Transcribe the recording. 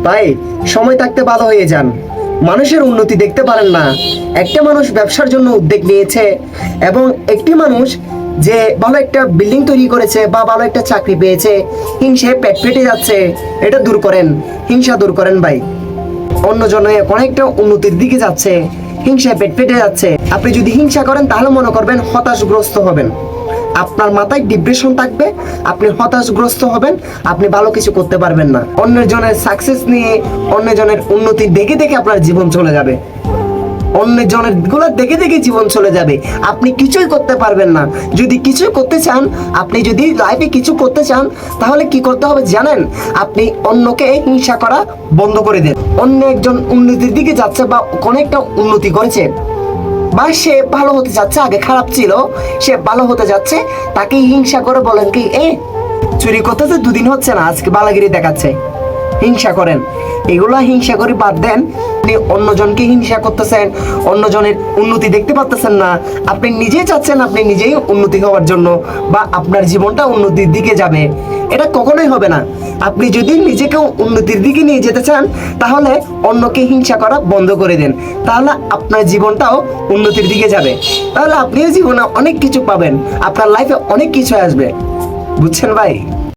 ভাই, সময় থাকতে ভালো হয়ে যান। মানুষের উন্নতি দেখতে পারেন না। একটা মানুষ ব্যবসার জন্য উদ্যোগ নিয়েছে এবং একটি মানুষ যে ভালো একটা বিল্ডিং তৈরি করেছে বা ভালো একটা চাকরি পেয়েছে, হিংসায় পেট ফেটে যাচ্ছে, এটা দূর করেন। হিংসা দূর করেন ভাই। অন্যজনে অনেকটা উন্নতির দিকে যাচ্ছে, হিংসায় পেট ফেটে যাচ্ছে, আপনি যদি হিংসা করেন তাহলে মনে করবেন হতাশগ্রস্ত হবেন, আপনার মাথায় ডিপ্রেশন থাকবে, আপনি হতাশগ্রস্ত হবেন, আপনি ভালো কিছু করতে পারবেন না। অন্যের জনের সাকসেস নিয়ে, অন্যের জনের উন্নতি দেখে দেখে আপনার জীবন চলে যাবে, অন্যের জনের গুলো দেখে দেখে জীবন চলে যাবে, আপনি কিছুই করতে পারবেন না। যদি কিছু করতে চান, আপনি যদি লাইফে কিছু করতে চান, তাহলে কি করতে হবে জানেন? আপনি অন্যকে হিংসা করা বন্ধ করে দেন। অন্য একজন উন্নতির দিকে যাচ্ছে বা অনেকটা উন্নতি করেছে বা সে ভালো হতে যাচ্ছে, আগে খারাপ ছিল, সে ভালো হতে যাচ্ছে, তাকে হিংসা করে বলেন কি চুরি করতেছে, দুদিন হচ্ছে না, আজকে বালাগিরি দেখাচ্ছে, হিংসা করেন। এগুলা হিংসা করে বাদ দেন। আপনি অন্যজনকে হিংসা করতেছেন, অন্যজনের উন্নতি দেখতে পাচ্ছেন না, আপনি নিজেই চাচ্ছেন আপনি নিজেই উন্নতি হওয়ার জন্য বা আপনার জীবনটা উন্নতির দিকে যাবে, এটা কখনোই হবে না। আপনি যদি নিজেকে উন্নতির দিকে নিয়ে যেতে চান, তাহলে অন্যকে হিংসা করা বন্ধ করে দেন, তাহলে আপনার জীবনটাও উন্নতির দিকে যাবে, তাহলে আপনিও জীবনে অনেক কিছু পাবেন, আপনার লাইফে অনেক কিছু আসবে। বুঝছেন ভাই?